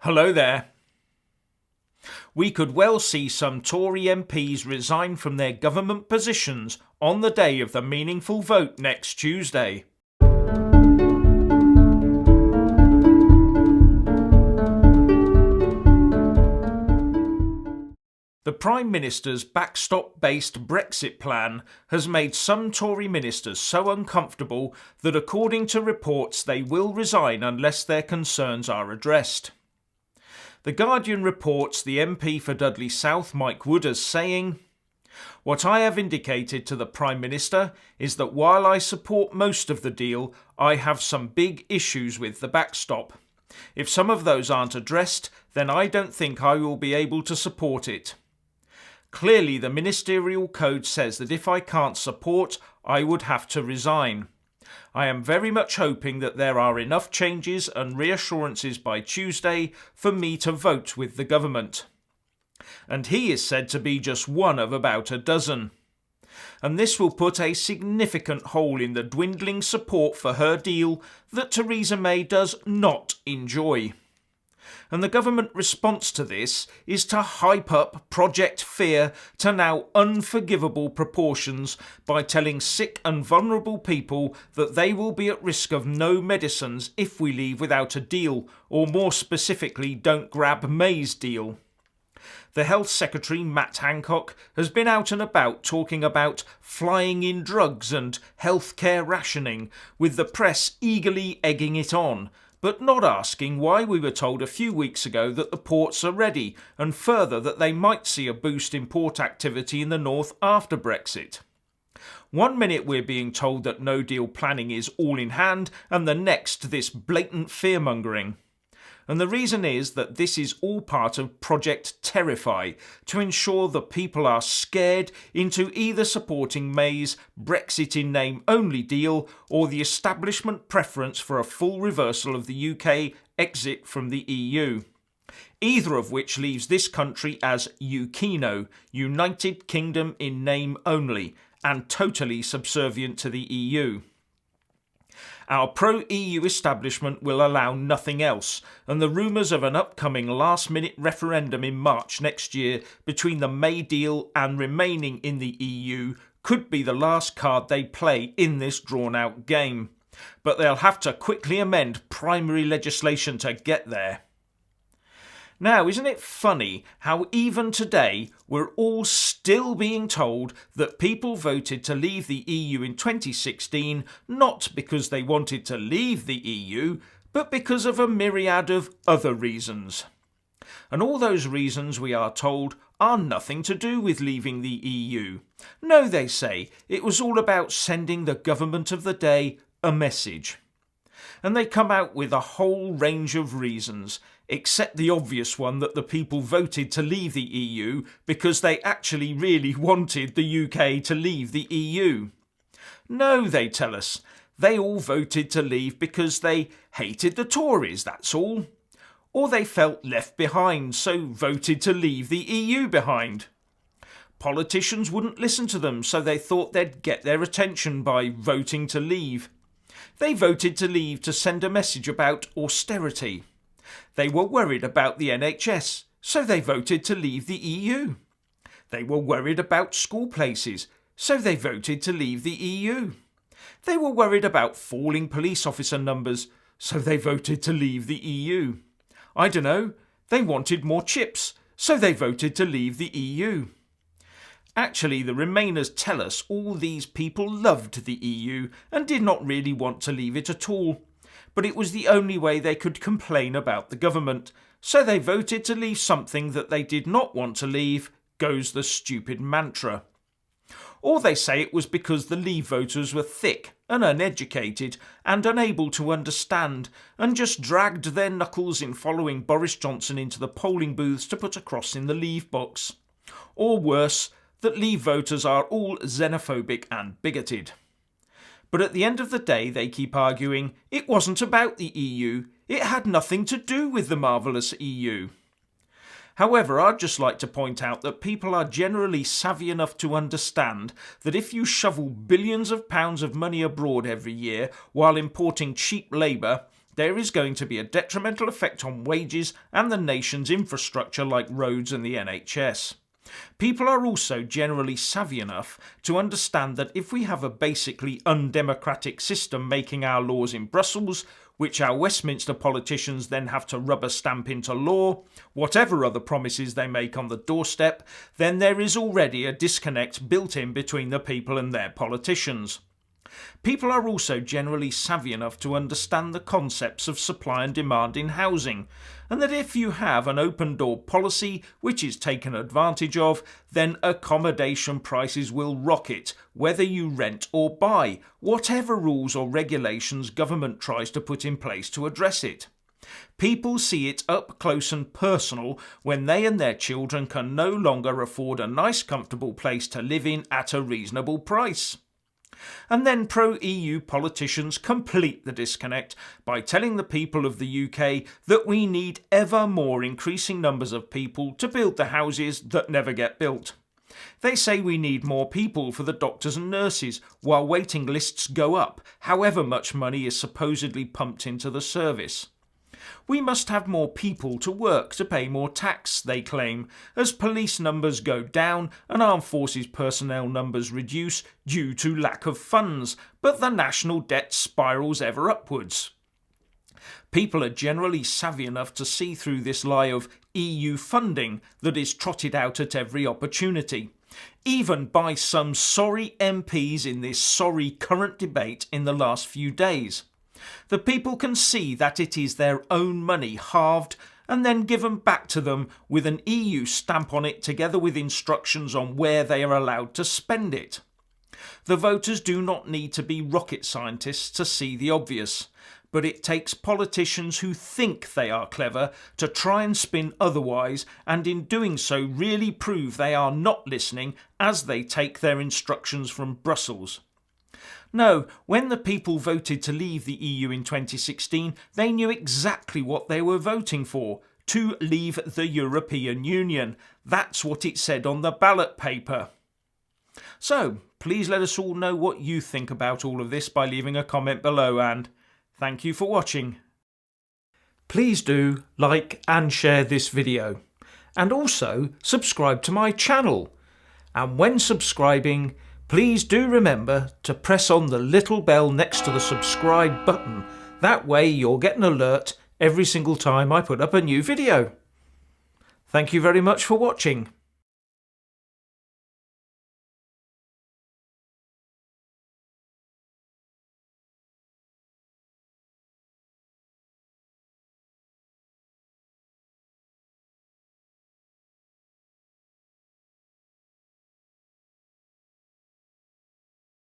Hello there. We could well see some Tory MPs resign from their government positions on the day of the meaningful vote next Tuesday. The Prime Minister's backstop-based Brexit plan has made some Tory ministers so uncomfortable that according to reports they will resign unless their concerns are addressed. The Guardian reports the MP for Dudley South, Mike Wood, as saying, "What I have indicated to the Prime Minister is that while I support most of the deal, I have some big issues with the backstop. If some of those aren't addressed, then I don't think I will be able to support it. Clearly, the ministerial code says that if I can't support, I would have to resign. I am very much hoping that there are enough changes and reassurances by Tuesday for me to vote with the government." And he is said to be just one of about a dozen. And this will put a significant hole in the dwindling support for her deal that Theresa May does not enjoy. And the government response to this is to hype up Project Fear to now unforgivable proportions by telling sick and vulnerable people that they will be at risk of no medicines if we leave without a deal, or more specifically, don't grab May's deal. The Health Secretary, Matt Hancock, has been out and about talking about flying in drugs and healthcare rationing, with the press eagerly egging it on, but not asking why we were told a few weeks ago that the ports are ready, and further that they might see a boost in port activity in the north after Brexit. One minute we're being told that no deal planning is all in hand, and the next this blatant fear-mongering. And the reason is that this is all part of Project Terrify, to ensure that people are scared into either supporting May's Brexit in name only deal or the establishment preference for a full reversal of the UK exit from the EU. Either of which leaves this country as UKINO, United Kingdom in name only, and totally subservient to the EU. Our pro-EU establishment will allow nothing else, and the rumours of an upcoming last-minute referendum in March next year between the May deal and remaining in the EU could be the last card they play in this drawn-out game. But they'll have to quickly amend primary legislation to get there. Now, isn't it funny how even today we're all still being told that people voted to leave the EU in 2016 not because they wanted to leave the EU, but because of a myriad of other reasons. And all those reasons, we are told, are nothing to do with leaving the EU. No, they say, it was all about sending the government of the day a message. And they come out with a whole range of reasons, except the obvious one that the people voted to leave the EU because they actually really wanted the UK to leave the EU. No, they tell us, they all voted to leave because they hated the Tories, that's all. Or they felt left behind, so voted to leave the EU behind. Politicians wouldn't listen to them, so they thought they'd get their attention by voting to leave. They voted to leave to send a message about austerity. They were worried about the NHS, so they voted to leave the EU. They were worried about school places, so they voted to leave the EU. They were worried about falling police officer numbers, so they voted to leave the EU. I don't know, they wanted more chips, so they voted to leave the EU. Actually, the Remainers tell us all these people loved the EU and did not really want to leave it at all. But it was the only way they could complain about the government, so they voted to leave something that they did not want to leave, goes the stupid mantra. Or they say it was because the Leave voters were thick and uneducated and unable to understand, and just dragged their knuckles in following Boris Johnson into the polling booths to put a cross in the Leave box. Or worse, that Leave voters are all xenophobic and bigoted. But at the end of the day, they keep arguing it wasn't about the EU, it had nothing to do with the marvellous EU. However, I'd just like to point out that people are generally savvy enough to understand that if you shovel billions of pounds of money abroad every year while importing cheap labour, there is going to be a detrimental effect on wages and the nation's infrastructure like roads and the NHS. People are also generally savvy enough to understand that if we have a basically undemocratic system making our laws in Brussels, which our Westminster politicians then have to rubber stamp into law, whatever other promises they make on the doorstep, then there is already a disconnect built in between the people and their politicians. People are also generally savvy enough to understand the concepts of supply and demand in housing, and that if you have an open door policy which is taken advantage of, then accommodation prices will rocket, whether you rent or buy, whatever rules or regulations government tries to put in place to address it. People see it up close and personal when they and their children can no longer afford a nice comfortable place to live in at a reasonable price. And then pro-EU politicians complete the disconnect by telling the people of the UK that we need ever more increasing numbers of people to build the houses that never get built. They say we need more people for the doctors and nurses, while waiting lists go up, however much money is supposedly pumped into the service. We must have more people to work to pay more tax, they claim, as police numbers go down and armed forces personnel numbers reduce due to lack of funds, but the national debt spirals ever upwards. People are generally savvy enough to see through this lie of EU funding that is trotted out at every opportunity, even by some sorry MPs in this sorry current debate in the last few days. The people can see that it is their own money halved and then given back to them with an EU stamp on it together with instructions on where they are allowed to spend it. The voters do not need to be rocket scientists to see the obvious, but it takes politicians who think they are clever to try and spin otherwise, and in doing so really prove they are not listening as they take their instructions from Brussels. No, when the people voted to leave the EU in 2016, they knew exactly what they were voting for: to leave the European Union. That's what it said on the ballot paper. So, please let us all know what you think about all of this by leaving a comment below, and thank you for watching. Please do like and share this video, and also subscribe to my channel. And when subscribing, please do remember to press on the little bell next to the subscribe button. That way you'll get an alert every single time I put up a new video. Thank you very much for watching.